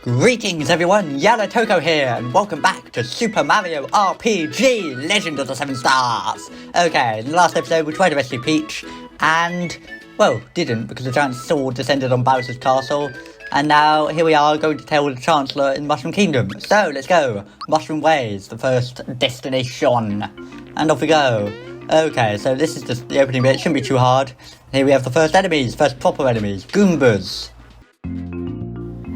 Greetings everyone, Yellow Toko here, and welcome back to Super Mario RPG Legend of the Seven Stars. Okay, in the last episode we tried to rescue Peach, and, well, didn't, because the giant sword descended on Bowser's castle, and now here we are going to tell the Chancellor in Mushroom Kingdom. So, let's go. Mushroom Ways, the first destination. And off we go. Okay, so this is just the opening bit, it shouldn't be too hard. Here we have the first enemies, first proper enemies, Goombas.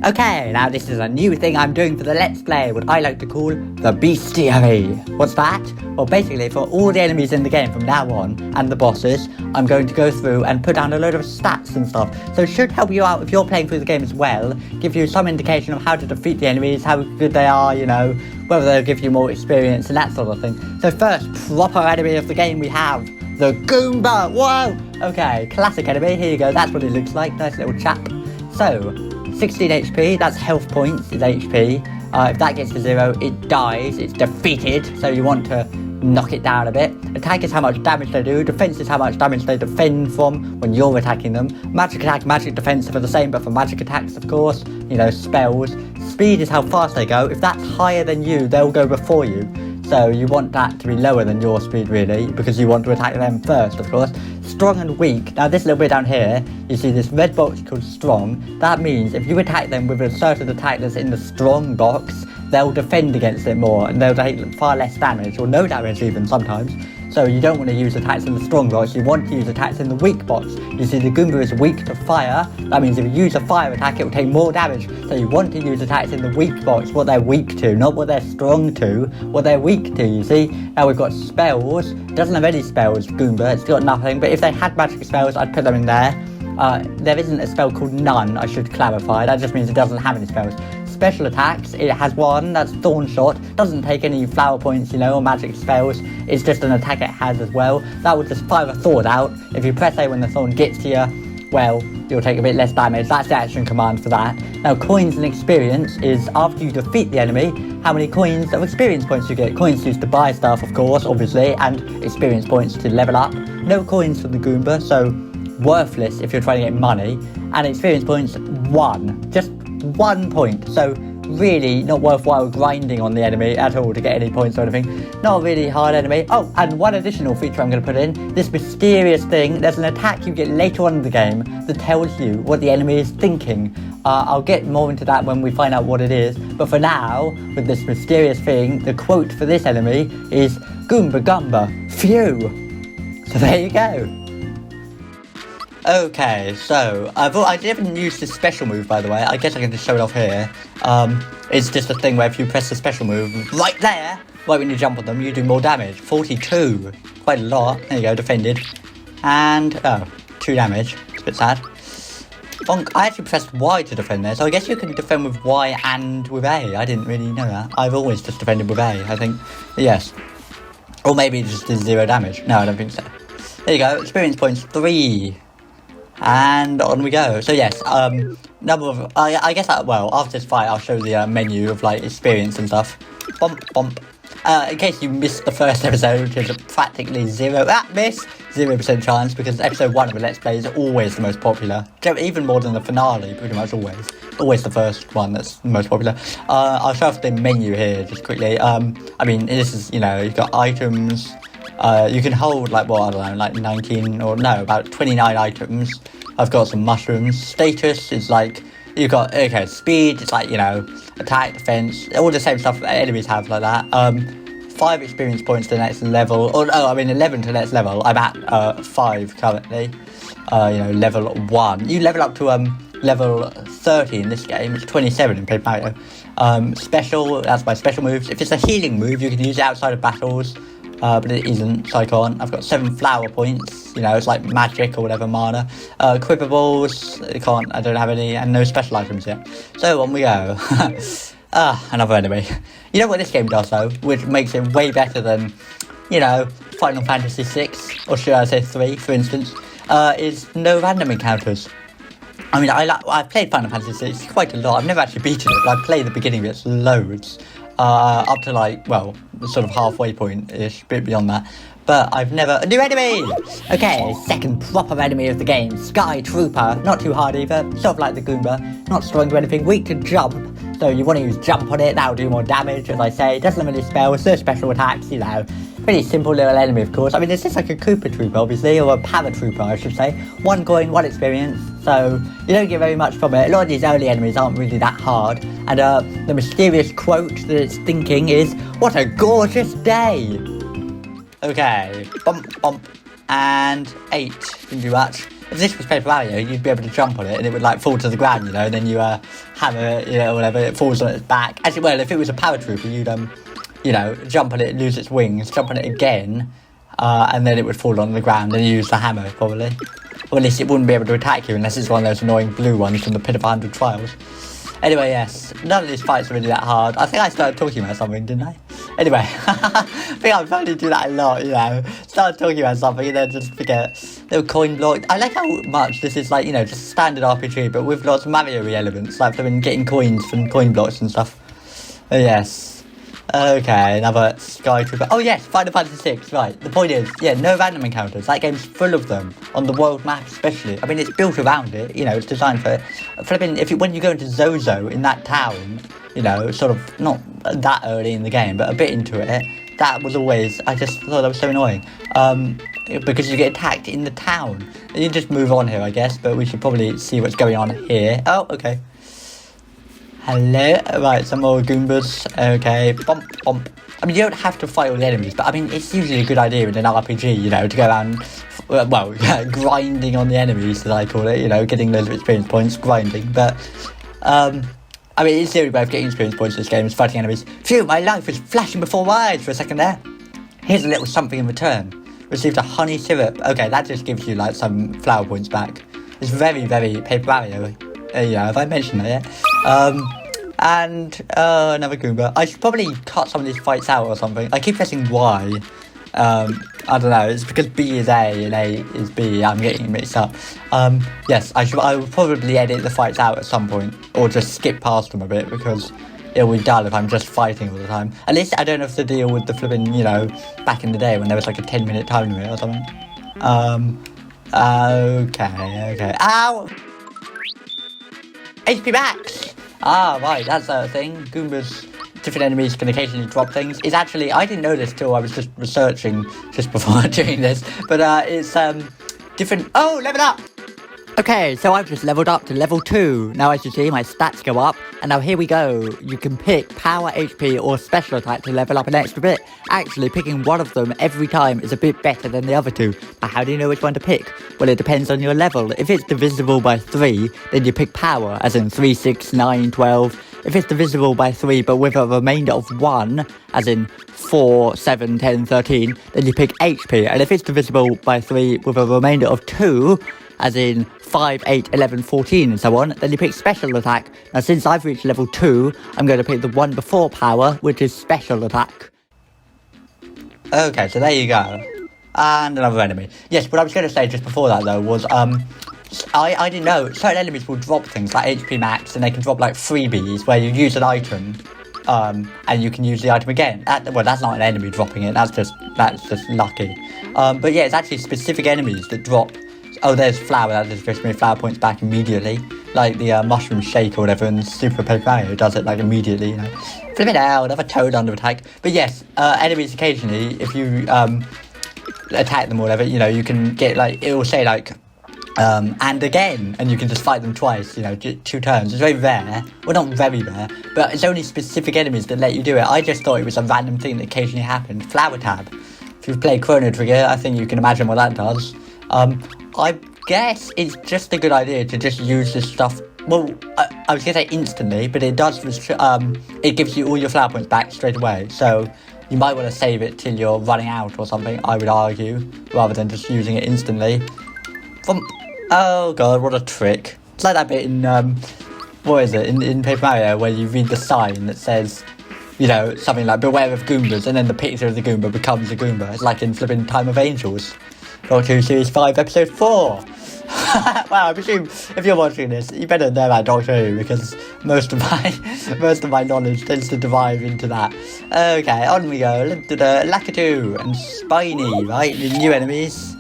Okay, now this is a new thing I'm doing for the Let's Play, what I like to call the Bestiary. What's that? Well, basically, for all the enemies in the game from now on, and the bosses, I'm going to go through and put down a load of stats and stuff. So it should help you out if you're playing through the game as well, give you some indication of how to defeat the enemies, how good they are, you know, whether they'll give you more experience and that sort of thing. So first, proper enemy of the game we have, the Goomba! Whoa! Okay, classic enemy, here you go, that's what it looks like, nice little chap. So, 16 HP, that's health points, is HP. If that gets to 0, it dies, it's defeated, so you want to knock it down a bit. Attack is how much damage they do, defense is how much damage they defend from when you're attacking them. Magic attack, magic defense are the same, but for magic attacks, of course, you know, spells. Speed is how fast they go. If that's higher than you, they'll go before you. So you want that to be lower than your speed, really, because you want to attack them first, of course. Strong and weak. Now, this little bit down here, you see this red box called strong. That means if you attack them with a certain attack that's in the strong box, they'll defend against it more, and they'll take far less damage, or no damage even sometimes. So you don't want to use attacks in the strong box, you want to use attacks in the weak box. You see the Goomba is weak to fire, that means if you use a fire attack it will take more damage. So you want to use attacks in the weak box, what they're weak to, not what they're strong to, what they're weak to, you see. Now we've got spells, it doesn't have any spells, Goomba, it's got nothing, but if they had magic spells I'd put them in there. There isn't a spell called None, I should clarify, that just means it doesn't have any spells. Special attacks, it has one, that's Thorn Shot, doesn't take any flower points, you know, or magic spells, it's just an attack it has as well. That will just fire a thorn out. If you press A when the thorn gets to you, well, you'll take a bit less damage. That's the action command for that. Now, coins and experience is after you defeat the enemy, how many coins of experience points you get. Coins used to buy stuff, of course, obviously, and experience points to level up. No coins for the Goomba, so worthless if you're trying to get money. And experience points, 1. Just 1 point. So really not worthwhile grinding on the enemy at all to get any points or anything. Not a really hard enemy. Oh, and one additional feature I'm going to put in, this mysterious thing. There's an attack you get later on in the game that tells you what the enemy is thinking. I'll get more into that when we find out what it is, but for now, with this mysterious thing, the quote for this enemy is Goomba Gumba, phew. So there you go. Okay, so I didn't use this special move, by the way. I guess I can just show it off here. It's just a thing where if you press the special move right there, right when you jump on them, you do more damage. 42, quite a lot. There you go, defended. And, 2 damage. It's a bit sad. Bonk, I actually pressed Y to defend there, so I guess you can defend with Y and with A. I didn't really know that. I've always just defended with A, I think. Yes. Or maybe it just did 0 damage. No, I don't think so. There you go, experience points 3. And on we go. So yes, number of, I guess that, well, after this fight I'll show the menu of like experience and stuff. Bump, bump. In case you missed the first episode, which is practically 0% chance, because episode 1 of the Let's Play is always the most popular. Even more than the finale, pretty much always. Always the first one that's the most popular. I'll show off the menu here just quickly. I mean, this is, you know, you've got items. You can hold, like, well, I don't know, like 19, or no, about 29 items. I've got some mushrooms. Status is like, you've got, okay, speed, it's like, you know, attack, defense, all the same stuff that enemies have like that. 5 experience points to the next level, or no, I mean 11 to the next level. I'm at 5 currently, you know, level 1. You level up to level 30 in this game, it's 27 in Paper Mario. Special, that's my special moves. If it's a healing move, you can use it outside of battles. But it isn't, so I can't. I've got 7 flower points, you know, it's like magic or whatever, mana. Quipables, I don't have any, and no special items yet. So on we go. Another enemy. You know what this game does though, which makes it way better than, you know, Final Fantasy 6, or should I say 3, for instance, is no random encounters. I mean, I've played Final Fantasy 6 quite a lot. I've never actually beaten it, but I've played the beginning bits loads. Up to like, well, sort of halfway point-ish, bit beyond that. But I've never... A new enemy! Okay, second proper enemy of the game, Sky Trooper. Not too hard either, sort of like the Goomba. Not strong to anything, weak to jump. So you want to use jump on it, that'll do more damage, as I say. Doesn't have any spells, no special attacks, you know. Pretty simple little enemy, of course. I mean, it's just like a Koopa Trooper, obviously, or a Paratrooper, I should say. 1 coin, 1 experience, so you don't get very much from it. A lot of these early enemies aren't really that hard. And the mysterious quote that it's thinking is, "What a gorgeous day!" Okay, bump, bump, and 8. Didn't do much. If this was Paper Mario, you'd be able to jump on it and it would like fall to the ground, you know, and then you hammer it, you know, whatever, it falls on its back. Actually, well, if it was a Paratrooper, you'd, you know, jump on it, lose its wings, jump on it again, and then it would fall on the ground and use the hammer, probably. Or at least it wouldn't be able to attack you unless it's one of those annoying blue ones from the Pit of 100 Trials. Anyway, yes, none of these fights are really that hard. I think I started talking about something, didn't I? Anyway, I think I'm trying to do that a lot, you know. Start talking about something and then just forget. Little coin block. I like how much this is like, you know, just standard RPG, but with lots of Mario-y elements, like from getting coins from coin blocks and stuff. Oh, yes. Okay, another Sky Trooper. Oh yes, Final Fantasy 6, right. The point is, yeah, no random encounters. That game's full of them, on the world map especially. I mean, it's built around it, you know, it's designed for it. Flipping, when you go into Zozo in that town, you know, sort of, not that early in the game, but a bit into it, that was always, I just thought that was so annoying. Because you get attacked in the town. You just move on here, I guess, but we should probably see what's going on here. Oh, okay. Hello, right, some more Goombas, okay, bump, bump. I mean, you don't have to fight all the enemies, but I mean, it's usually a good idea in an RPG, you know, to go around, well, grinding on the enemies, as I call it, you know, getting loads of experience points, grinding, but, I mean, in theory, both getting experience points in this game is fighting enemies. Phew, my life was flashing before my eyes for a second there. Here's a little something in return. Received a honey syrup. Okay, that just gives you, like, some flower points back. It's very, very Paper Mario. Yeah, have I mentioned that yet? And another Goomba. I should probably cut some of these fights out or something. I keep pressing Y. I don't know, it's because B is A and A is B. I'm getting mixed up. Yes, I will probably edit the fights out at some point. Or just skip past them a bit because it'll be dull if I'm just fighting all the time. At least I don't have to deal with the flipping, you know, back in the day when there was like a 10-minute time limit or something. Okay. Ow! HP max! Ah, right, that's a thing. Goombas, different enemies can occasionally drop things. It's actually, I didn't know this till I was just researching just before doing this, but it's different. Oh, level up! Okay, so I've just leveled up to level 2. Now as you see, my stats go up, and now here we go. You can pick power, HP, or special attack to level up an extra bit. Actually, picking one of them every time is a bit better than the other two. But how do you know which one to pick? Well, it depends on your level. If it's divisible by 3, then you pick power, as in 3, 6, 9, 12. If it's divisible by 3, but with a remainder of 1, as in 4, 7, 10, 13, then you pick HP. And if it's divisible by 3 with a remainder of 2, as in 5, 8, 11, 14 and so on, then you pick special attack. Now since I've reached level 2, I'm going to pick the one before power, which is special attack. Okay, so there you go. And another enemy. Yes, what I was going to say just before that though was, I didn't know, certain enemies will drop things like HP max, and they can drop like freebies where you use an item, and you can use the item again. Well, that's not an enemy dropping it, that's just lucky. But yeah, it's actually specific enemies that drop. Oh, there's flower, that just gives me flower points back immediately. Like the mushroom shake or whatever, and Super Paper Mario does it like immediately, you know. Flip it out, another toad under attack. But yes, enemies occasionally, if you attack them or whatever, you know, you can get like, it will say like, and again, and you can just fight them twice, you know, 2 turns. It's very rare. Well, not very rare, but it's only specific enemies that let you do it. I just thought it was a random thing that occasionally happened. Flower tab. If you've played Chrono Trigger, I think you can imagine what that does. I guess it's just a good idea to just use this stuff. Well, I was going to say instantly, but it does, it gives you all your flower points back straight away. So you might want to save it till you're running out or something, I would argue, rather than just using it instantly. Oh god, what a trick. It's like that bit in, what is it, in Paper Mario, where you read the sign that says, you know, something like, beware of Goombas, and then the picture of the Goomba becomes a Goomba. It's like in flipping Time of Angels. Doctor Who Series 5, Episode 4. Wow, I presume if you're watching this, you better know about Doctor Who, because most of my knowledge tends to derive into that. Okay, on we go. Lakitu and Spiny, right? The new enemies.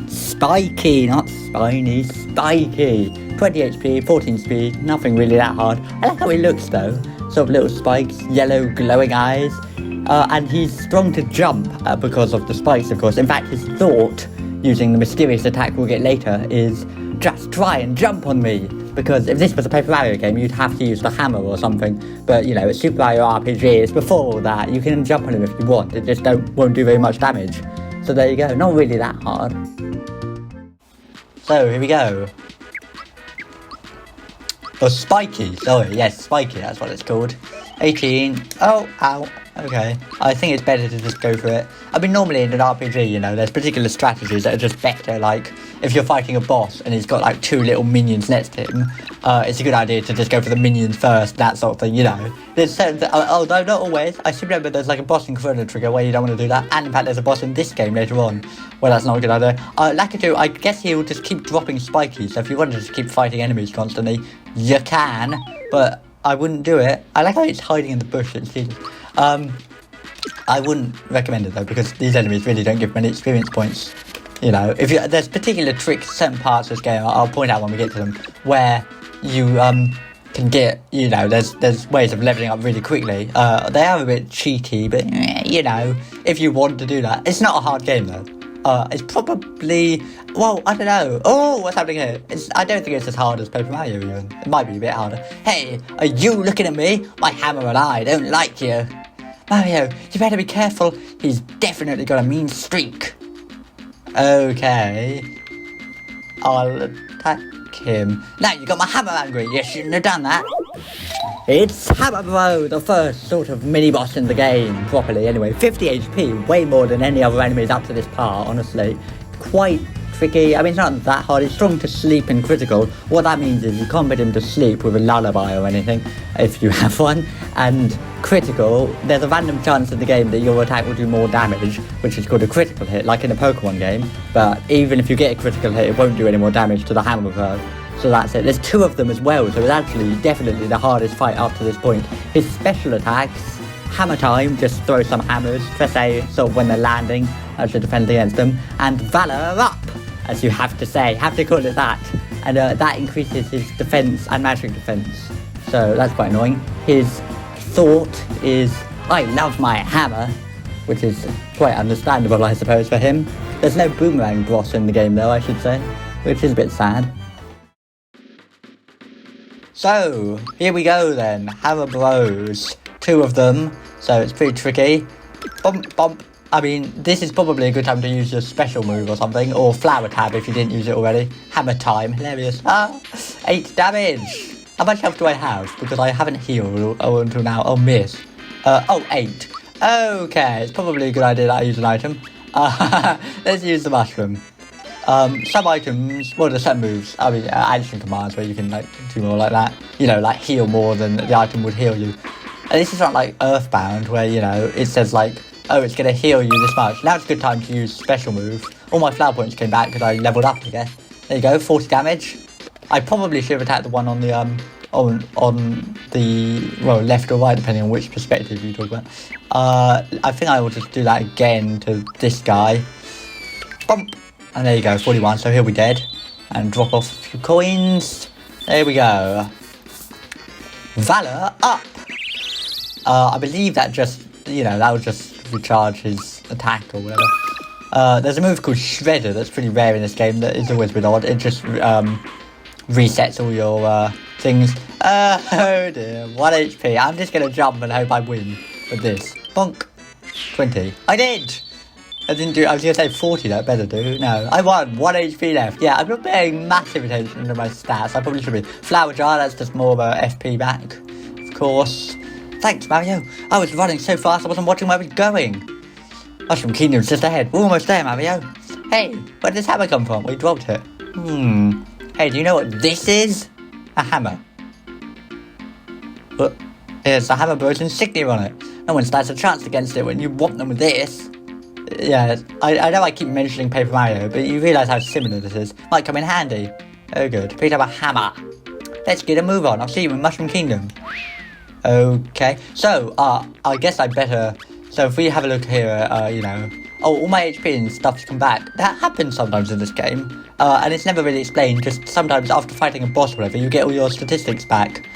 Spiky, not Spiny, Spiky. 20 HP, 14 speed, nothing really that hard. I like how he looks though. sort of little spikes, yellow glowing eyes. And he's strong to jump because of the spikes, of course. In fact, his thought, using the mysterious attack we'll get later, is just try and jump on me. Because if this was a Paper Mario game, you'd have to use the hammer or something. But, you know, it's Super Mario RPG. It's before all that. You can jump on him if you want. It just won't do very much damage. So there you go. Not really that hard. So, here we go. Oh, Spiky. Sorry, yes, Spiky. That's what it's called. 18. Oh, ow. Okay. I think it's better to just go for it. I mean, normally in an RPG, you know, there's particular strategies that are just better. Like, if you're fighting a boss and he's got, like, 2 little minions next to him, it's a good idea to just go for the minions first, that sort of thing, you know. There's certain although not always. I still remember there's, like, a boss in Chrono Trigger where you don't want to do that. And, in fact, there's a boss in this game later on. Well, that's not a good idea. Lakitu, I guess he'll just keep dropping Spiky. So if you want to just keep fighting enemies constantly, you can. But I wouldn't do it. I like how it's hiding in the bush. It's I wouldn't recommend it though, because these enemies really don't give many experience points. You know, there's particular tricks, certain parts of this game, I'll point out when we get to them, where you can get, you know, there's ways of leveling up really quickly. They are a bit cheaty, but you know, if you want to do that, it's not a hard game though. It's probably, well, I don't know. Oh, what's happening here? I don't think it's as hard as Paper Mario even. It might be a bit harder. Hey, are you looking at me? My hammer and I don't like you. Mario, you better be careful. He's definitely got a mean streak. Okay. I'll attack him. Now you got my hammer angry. You shouldn't have done that. It's Hammer Bro, the first sort of mini-boss in the game, properly anyway. 50 HP, way more than any other enemies up to this part, honestly. Quite tricky. I mean, it's not that hard. It's strong to sleep and critical. What that means is you can't put him to sleep with a lullaby or anything, if you have one. And critical, there's a random chance in the game that your attack will do more damage, which is called a critical hit, like in a Pokemon game. But even if you get a critical hit, it won't do any more damage to the Hammer Bro. So that's it. There's 2 of them as well, so it's actually definitely the hardest fight up to this point. His special attacks, Hammer Time, just throw some hammers, press A, sort of when they're landing, as you defend against them, and Valor Up, as you have to say, have to call it that. And that increases his defense and magic defense, so that's quite annoying. His thought is, I love my hammer, which is quite understandable, I suppose, for him. There's no boomerang boss in the game, though, I should say, which is a bit sad. So, here we go then, Hammer Bros, 2 of them, so it's pretty tricky. Bump, bump. I mean, this is probably a good time to use your special move or something, or Flower Tab if you didn't use it already. Hammer Time, hilarious. 8 damage. How much health do I have? Because I haven't healed until now. Oh, miss. 8. Okay, it's probably a good idea that I use an item. Let's use the mushroom. Some items, well, there's some moves, I mean, action commands where you can, like, do more like that. You know, like, heal more than the item would heal you. And this is not like Earthbound, where, you know, it says, like, oh, it's going to heal you this much. Now it's a good time to use special move. All my flower points came back because I leveled up, I guess. There you go, 40 damage. I probably should have attacked the one on the, on the, well, left or right, depending on which perspective you talk about. I think I will just do that again to this guy. Bump. And there you go, 41, so he'll be dead. And drop off a few coins. There we go. Valor Up! I believe that just, you know, that will just recharge his attack or whatever. There's a move called Shredder that's pretty rare in this game that is always a bit odd. It just resets all your things. Oh dear, 1 HP. I'm just going to jump and hope I win with this. Bonk. 20. I did! I didn't do, I was going to say 40, that better do. No, I won, 1 HP left. Yeah, I'm not paying massive attention to my stats. I probably should be. Flower Jar, that's just more of a FP back, of course. Thanks, Mario. I was running so fast I wasn't watching where I was going. Mushroom Kingdom's just ahead. We're almost there, Mario. Hey, where did this hammer come from? We dropped it. Hey, do you know what this is? A hammer. But here's the Hammer Bros insignia on it. No one stands a chance against it when you want them with this. Yeah, I know I keep mentioning Paper Mario, but you realise how similar this is. Might come in handy. Oh good, picked up a hammer. Let's get a move on, I'll see you in Mushroom Kingdom. Okay, so, I guess I better... So if we have a look here, you know... Oh, all my HP and stuff's come back. That happens sometimes in this game. And it's never really explained, just sometimes after fighting a boss or whatever, you get all your statistics back.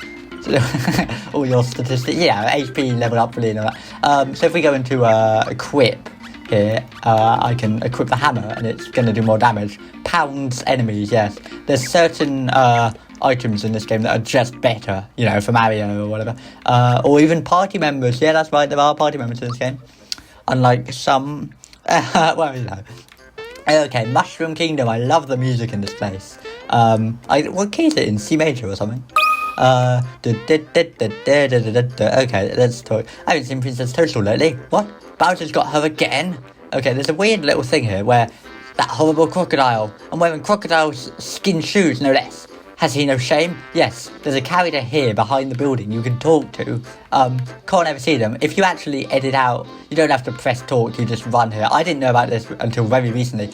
all your statistics. Yeah, HP level up really and all that. So if we go into equip here, I can equip the hammer and it's going to do more damage. Pounds enemies, yes. There's certain items in this game that are just better, you know, for Mario or whatever. Or even party members. Yeah, that's right, there are party members in this game. Unlike some... well, you know. Okay, Mushroom Kingdom. I love the music in this place. What key is it in? C major or something? Okay, let's talk. I haven't seen Princess Toadstool lately. What? Bowser's got her again? Okay, there's a weird little thing here where that horrible crocodile, I'm wearing crocodile's skin shoes, no less. Has he no shame? Yes, there's a character here behind the building you can talk to. Can't ever see them. If you actually edit out, you don't have to press talk, you just run here. I didn't know about this until very recently.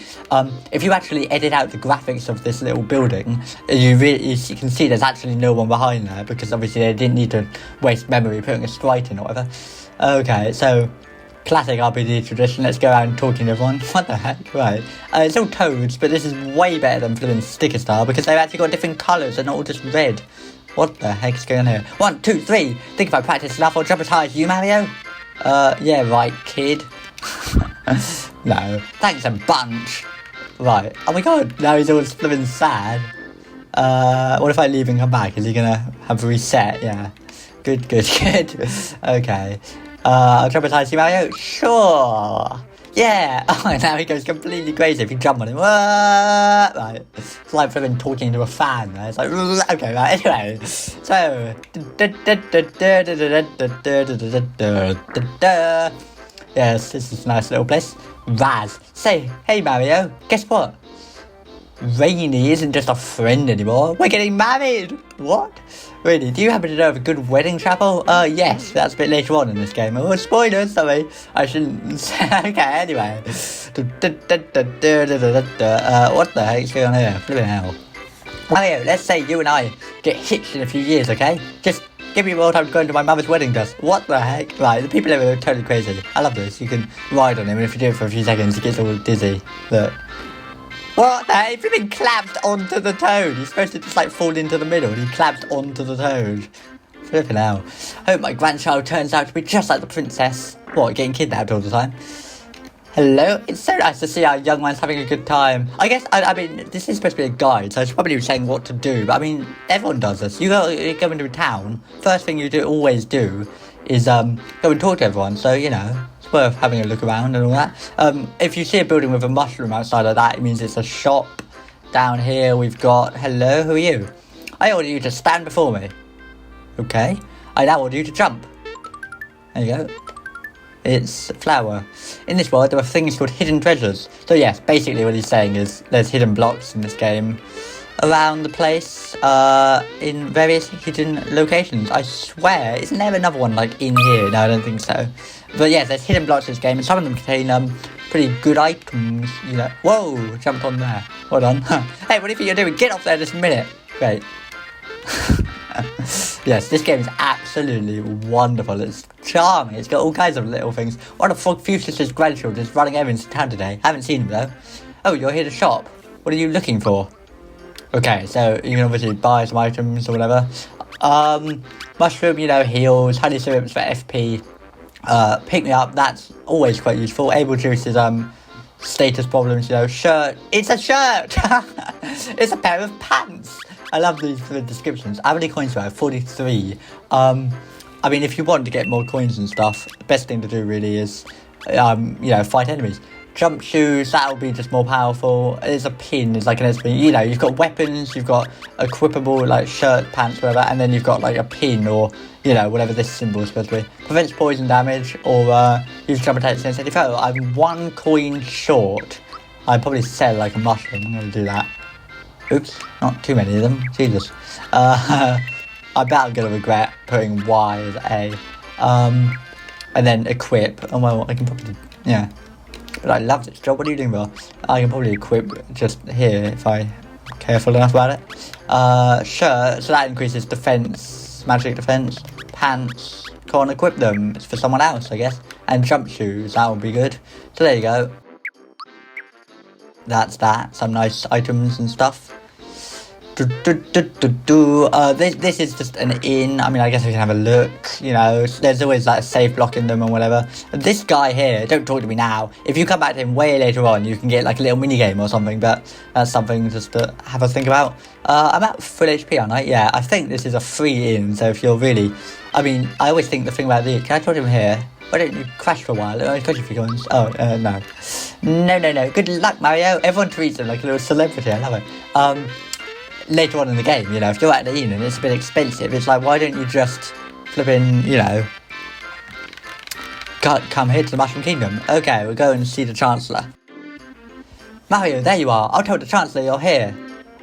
If you actually edit out the graphics of this little building, you can see there's actually no one behind there, because obviously they didn't need to waste memory putting a sprite in or whatever. Okay, so... classic RPG tradition, let's go around talking to everyone. What the heck? Right. It's all toads, but this is way better than flipping Sticker Star because they've actually got different colours and not all just red. What the heck's going on here? 1, 2, 3. Think if I practice enough, I'll jump as high as you, Mario? Yeah, right, kid. No. Thanks a bunch. Right. Oh my god, now he's all flipping sad. What if I leave and come back? Is he gonna have a reset? Yeah. Good. Okay. I'll jump as high as you, Mario? Sure! Yeah! Oh, now he goes completely crazy if you jump on him. Right. It's like flipping talking to a fan, right? It's like, okay, right, anyway. So... yes, this is a nice little place. Raz. Say, hey Mario, guess what? Rainy isn't just a friend anymore. We're getting married! What? Really, do you happen to know of a good wedding chapel? Yes, that's a bit later on in this game. Oh, spoilers, sorry. I shouldn't say. Okay, anyway. What the heck's going on here? Flipping hell. Mario, let's say you and I get hitched in a few years, okay? Just give me more time going to my mother's wedding dress. What the heck? Right, the people over are totally crazy. I love this. You can ride on him, and if you do it for a few seconds, it gets all dizzy. Look. What the heck? If you've been clapped onto the toad, you're supposed to just like fall into the middle and he clapped onto the toad. Flipping hell. Hope my grandchild turns out to be just like the princess. What, getting kidnapped all the time? Hello? It's so nice to see our young man's having a good time. I guess, I mean, this is supposed to be a guide, so it's probably saying what to do, but I mean, everyone does this. You go into a town, first thing you always do is go and talk to everyone, so, you know. Worth having a look around and all that. If you see a building with a mushroom outside like that, it means it's a shop. Down here we've got, hello, who are you? I order you to stand before me. Okay. I now order you to jump. There you go. It's a flower. In this world there are things called hidden treasures. So yes, basically what he's saying is there's hidden blocks in this game around the place, in various hidden locations. I swear, isn't there another one like in here? No, I don't think so. But yes, there's hidden blocks in this game, and some of them contain pretty good items, you know. Whoa, jumped on there. Hold on. Hey, what do you think you're doing? Get off there this minute. Great. Yes, this game is absolutely wonderful. It's charming. It's got all kinds of little things. One of Fuchsia's grandchildren is running errands in town today. Haven't seen him though. Oh, you're here to shop. What are you looking for? Okay, so you can obviously buy some items or whatever. Mushroom, you know, heals. Honey syrups for FP. Pick me up, that's always quite useful. Able juices, status problems, you know. Shirt, it's a shirt. It's a pair of pants. I love these for the descriptions. How many coins do I have? 43. I mean, if you want to get more coins and stuff, the best thing to do really is, you know, fight enemies. Jump shoes, that'll be just more powerful. There's a pin, it's like an SP. You know, you've got weapons, you've got equipable, like shirt, pants, whatever, and then you've got like a pin or, you know, whatever this symbol is supposed to be. Prevents poison damage, or use jump attack since 84. I'm 1 coin short. I'd probably sell like a mushroom. I'm going to do that. Oops, not too many of them. Jesus. I bet I'm going to regret putting Y as A. And then equip. Oh, well, I can probably, yeah. But I love this job. What are you doing, bro? I can probably equip just here if I'm careful enough about it. Shirt, so that increases defense, magic defense. Pants, can't equip them. It's for someone else, I guess. And jump shoes, that would be good. So there you go. That's that. Some nice items and stuff. This is just an inn. I mean, I guess we can have a look. You know, there's always like a safe block in them and whatever. This guy here, don't talk to me now. If you come back to him way later on, you can get like a little mini game or something. But that's something just to have a think about. I'm at full HP, aren't I? Yeah, I think this is a free inn. So if you're really, I mean, I always think the thing about these. Can I talk to him here? Why don't you crash for a while? Crash a few coins. Oh, no. No. Good luck, Mario. Everyone treats him like a little celebrity. I love it. Later on in the game, you know, if you're at the inn and it's a bit expensive, it's like, why don't you just you know, come here to the Mushroom Kingdom? Okay, we'll go and see the Chancellor. Mario, there you are. I'll tell the Chancellor you're here.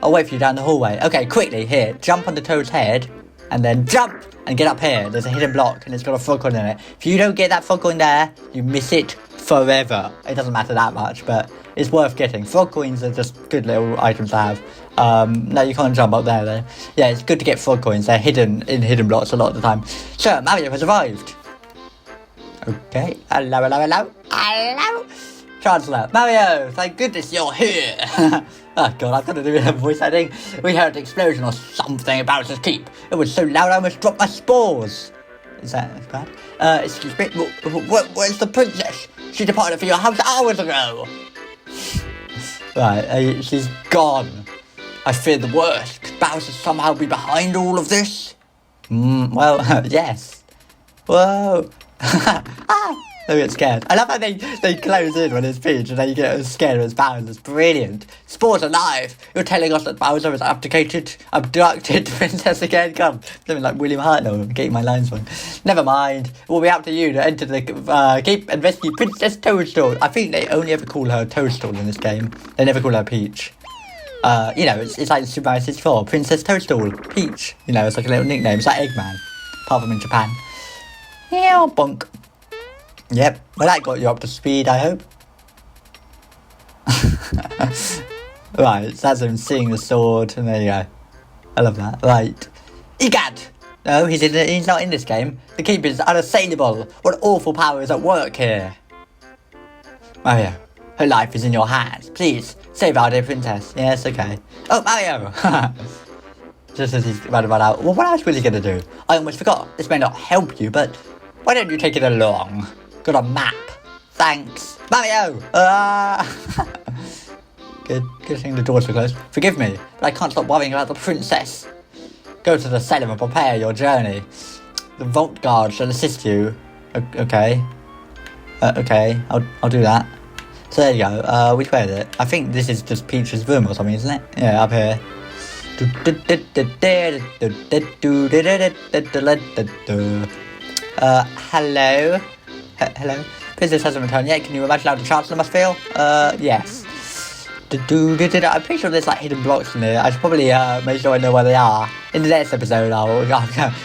I'll wait for you down the hallway. Okay, quickly, here, jump on the Toad's head, and then jump and get up here. There's a hidden block, and it's got a frog coin in it. If you don't get that frog coin there, you miss it forever. It doesn't matter that much, but it's worth getting. Frog coins are just good little items to have. No, you can't jump up there though. Yeah, it's good to get frog coins. They're hidden in hidden blocks a lot of the time. So, Mario has arrived. Okay. Hello. Chancellor. Mario, thank goodness you're here. Oh god, I've got to do a voice acting. We heard an explosion or something about this keep. It was so loud I almost dropped my spores. Is that bad? Excuse me. Where's the princess? She departed for your house hours ago. Right, she's gone. I fear the worst. Could Bowser somehow be behind all of this? Well, yes. Whoa. I get scared. I love how they close in when it's Peach and then you get scared when it's Bowser. It's brilliant. Spores alive. You're telling us that Bowser has abducted Princess again? Come. Something like William Hartnell. I'm getting my lines wrong. Never mind. It will be up to you to enter the keep and rescue Princess Toadstool. I think they only ever call her Toadstool in this game. They never call her Peach. You know, it's like Super Mario 64. Princess Toadstool. Peach. You know, it's like a little nickname. It's like Eggman. Apart from in Japan. Yeah, bonk. Yep, well that got you up to speed, I hope. Right, so that's him seeing the sword, and there you go. I love that. Right. Egad! No, he's not in this game. The keep is unassailable. What awful power is at work here? Mario, her life is in your hands. Please, save our dear princess. Yes, okay. Oh, Mario! Just as he's about to run out. Well, what else was he going to do? I almost forgot. This may not help you, but why don't you take it along? Got a map. Thanks. Mario! Good thing the doors were closed. Forgive me, but I can't stop worrying about the princess. Go to the cellar and prepare your journey. The vault guard shall assist you. Okay. Okay, I'll do that. So there you go. Which way is it? I think this is just Peach's room or something, isn't it? Yeah, up here. Hello? Hello? Princess hasn't returned yet. Can you imagine how the Chancellor must feel? Yes. I'm pretty sure there's like hidden blocks in here. I should probably make sure I know where they are. In the next episode, I'll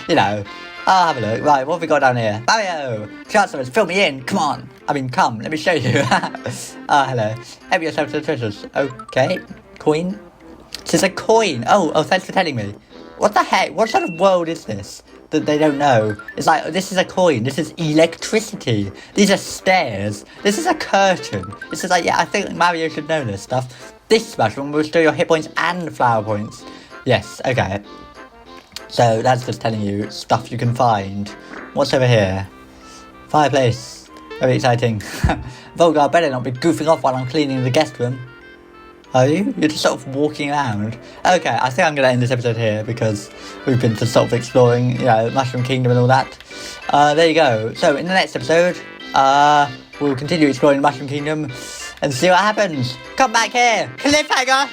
you know, I'll have a look. Right, what have we got down here? Mario! Chancellor, fill me in. Come on. I mean, come. Let me show you. Hello. Help yourself to the treasures. Okay. Coin? This is a coin. Oh, thanks for telling me. What the heck? What sort of world is this that they don't know? It's like, this is a coin. This is electricity. These are stairs. This is a curtain. This is like, yeah, I think Mario should know this stuff. This mushroom will restore your hit points and flower points. Yes, okay. So that's just telling you stuff you can find. What's over here? Fireplace. Very exciting. Volgar better not be goofing off while I'm cleaning the guest room. Are you? You're just sort of walking around. Okay, I think I'm going to end this episode here because we've been just sort of exploring, you know, Mushroom Kingdom and all that. There you go. So in the next episode, we'll continue exploring Mushroom Kingdom and see what happens. Come back here. Cliffhanger!